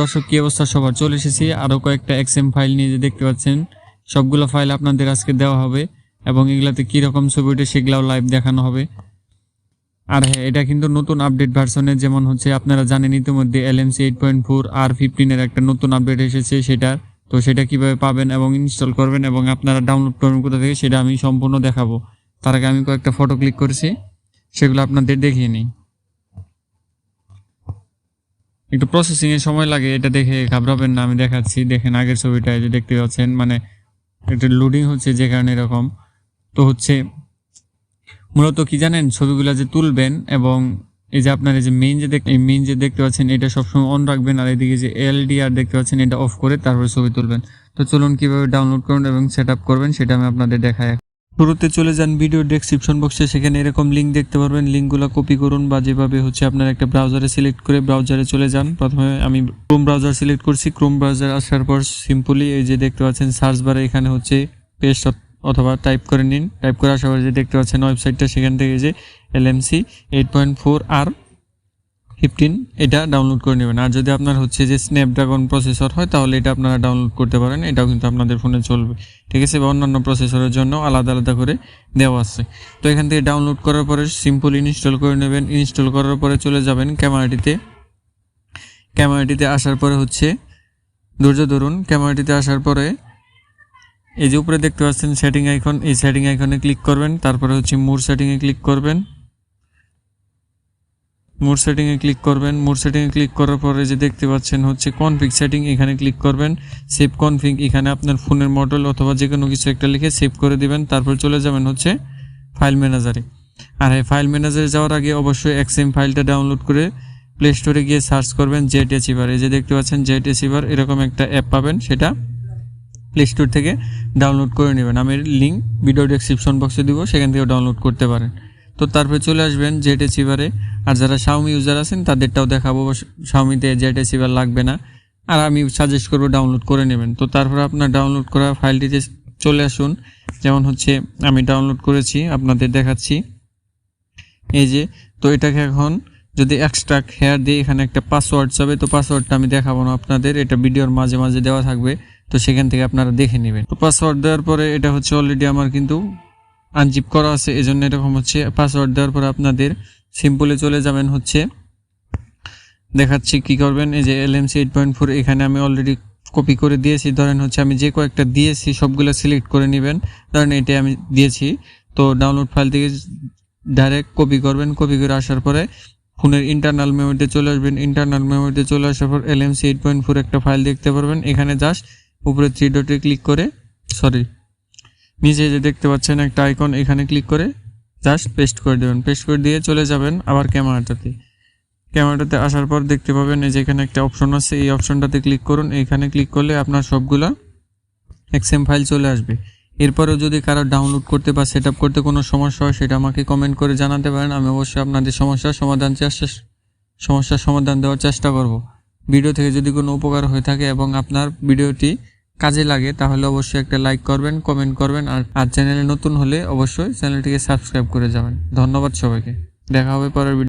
দর্শক, কি অবস্থা সবার? চলে এসেছি আরও কয়েকটা এক্সএম ফাইল নিয়ে, যে দেখতে পাচ্ছেন সবগুলো ফাইল আপনাদের আজকে দেওয়া হবে এবং এগুলাতে কীরকম ছবি ওঠে সেগুলাও লাইভ দেখানো হবে। আর হ্যাঁ, এটা কিন্তু নতুন আপডেট ভার্সনের, যেমন হচ্ছে আপনারা জানেন ইতিমধ্যে LMC 8.4 R15 একটা নতুন আপডেট এসেছে সেটার। তো সেটা কিভাবে পাবেন এবং ইনস্টল করবেন এবং আপনারা ডাউনলোড করবেন কোথা থেকে সেটা আমি সম্পূর্ণ দেখাবো। তার আগে আমি কয়েকটা ফটো ক্লিক করেছি, সেগুলো আপনাদের দেখিয়ে নিই। একটু প্রসেসিং এর সময় লাগে, এটা দেখে ঘাবড়াবেন না, আমি দেখাচ্ছি। দেখেন আগের ছবিটা যে দেখতে পাচ্ছেন, মানে একটা লোডিং হচ্ছে যে কারণে এরকম। তো হচ্ছে মূলত কি জানেন, ছবিগুলো যে তুলবেন এবং এই যে আপনার এই যে মেইন যে দেখতে পাচ্ছেন এটা সবসময় অন রাখবেন, আর এদিকে যে LDR দেখতে পাচ্ছেন এটা অফ করে তারপরে ছবি তুলবেন। তো চলুন কিভাবে ডাউনলোড করবেন এবং সেট আপ করবেন সেটা আমি আপনাদের দেখাই। শুরুতে চলে যান ভিডিও ডেসক্রিপশন বক্সে, সেখানে এরকম লিঙ্ক দেখতে পারবেন। লিঙ্কগুলো কপি করুন বা যেভাবে হচ্ছে আপনার একটা ব্রাউজারে সিলেক্ট করে ব্রাউজারে চলে যান। প্রথমে আমি ক্রোম ব্রাউজার সিলেক্ট করছি। ক্রোম ব্রাউজার আসার পর সিম্পলি এই যে দেখতে পাচ্ছেন সার্চ বারে এখানে হচ্ছে পেস্ট অথবা টাইপ করে নিন। টাইপ করে আসার পর যে দেখতে পাচ্ছেন ওয়েবসাইটটা, সেখান থেকে যে LMC 8.4 R15 এটা ডাউনলোড করে নেবেন। আর যদি আপনার হচ্ছে যে স্ন্যাপড্রাগন প্রসেসর হয় তাহলে এটা আপনারা ডাউনলোড করতে পারেন, এটাও কিন্তু আপনাদের ফোনে চলবে, ঠিক আছে। বা অন্যান্য প্রসেসরের জন্য আলাদা আলাদা করে দেওয়া আছে। তো এখান থেকে ডাউনলোড করার পরে সিম্পল ইনস্টল করে নেবেন। ইনস্টল করার পরে চলে যাবেন ক্যামেরাটিতে আসার পরে হচ্ছে ধৈর্য ধরুন। ক্যামেরাটিতে আসার পরে এই যে উপরে দেখতে পাচ্ছেন সেটিং আইকন, এই সেটিং আইকনে ক্লিক করবেন। তারপরে হচ্ছে মোর সেটিংয়ে ক্লিক করবেন। মোর সেটিংয়ে ক্লিক করার পরে যে দেখতে পাচ্ছেন হচ্ছে কনফিগ সেটিং, এখানে ক্লিক করবেন। সেভ কনফিগ, এখানে আপনার ফোনের মডেল অথবা যে কোনো কিছু একটা লিখে সেভ করে দিবেন। তারপর চলে যাবেন হচ্ছে ফাইল ম্যানেজারে। আর এই ফাইল ম্যানেজারে যাওয়ার আগে অবশ্যই XM ফাইলটা ডাউনলোড করে প্লে স্টোরে গিয়ে সার্চ করবেন জেট অ্যাচিভার। এই যে দেখতে পাচ্ছেন জেট অ্যাচিভার, এরকম একটা অ্যাপ পাবেন, সেটা প্লে স্টোর থেকে ডাউনলোড করে নেবেন। আমি লিঙ্ক ভিডিও ডেসক্রিপশন বক্সে দিব, সেখান থেকে ডাউনলোড করতে পারেন। তো তারপরে চলে আসবেন জেট অ্যাচিভারে। আর যারা শাওমি ইউজার আছেন তাদেরটাও দেখাবো, শাওমিতে জেট অ্যাচিভার লাগবে না। আর আমি সাজেস্ট করবো ডাউনলোড করে নেবেন। তো তারপরে আপনার ডাউনলোড করা ফাইলটিতে চলে আসুন। যেমন হচ্ছে আমি ডাউনলোড করেছি, আপনাদের দেখাচ্ছি। এই যে, তো এটাকে এখন যদি এক্সট্রাক্ট হেয়ার দিয়ে এখানে একটা পাসওয়ার্ড যাবে, তো পাসওয়ার্ডটা আমি দেখাবো না আপনাদের, এটা ভিডিওর মাঝে মাঝে দেওয়া থাকবে, তো সেখান থেকে আপনারা দেখে নেবেন। তো পাসওয়ার্ড দেওয়ার পরে এটা হচ্ছে অলরেডি আমার কিন্তু আনজিপ করা আছে, এজন্য এরকম হচ্ছে। পাসওয়ার্ড দেওয়ার পরে আপনাদের সিম্পলি চলে যাবেন হচ্ছে, দেখাচ্ছি কি করবেন। এই যে LMC 8.4 এখানে আমি অলরেডি কপি করে দিয়েছি। ধরেন হচ্ছে আমি যে কয়েকটা দিয়েছি সবগুলো সিলেক্ট করে নেবেন। ধরেন এটা আমি দিয়েছি, তো ডাউনলোড ফাইল থেকে ডাইরেক্ট কপি করবেন। কপি করে আসার পরে ফোনের ইন্টারনাল মেমোরিতে চলে আসবেন। ইন্টারনাল মেমোরিতে চলে আসার পর LMC 8.4 একটা ফাইল দেখতে পারবেন। এখানে জাস্ট উপরে 3 ডটে ক্লিক করে, নিচে যে দেখতে পাচ্ছেন একটা আইকন, এখানে ক্লিক করে জাস্ট পেস্ট করে দেবেন। পেস্ট করে দিয়ে চলে যাবেন আবার ক্যামেরাটাতে আসার পর দেখতে পাবেন এই যে এখানে একটা অপশন আছে, এই অপশনটাতে ক্লিক করুন। এখানে ক্লিক করলে আপনার সবগুলা XM ফাইল চলে আসবে। এরপরেও যদি কারো ডাউনলোড করতে বা সেট আপ করতে কোনো সমস্যা হয় সেটা আমাকে কমেন্ট করে জানাতে পারেন। আমি অবশ্যই আপনাদের সমস্যার সমাধান দেওয়ার চেষ্টা করব। ভিডিও থেকে যদি কোনো উপকার হয়ে থাকে এবং আপনার ভিডিওটি কাজে লাগে তাহলে অবশ্যই একটা লাইক করবেন, কমেন্ট করবেন। আর চ্যানেলে নতুন হলে অবশ্যই চ্যানেলটিকে সাবস্ক্রাইব করে যাবেন। ধন্যবাদ সবাইকে, দেখা হবে পরের ভিডিও।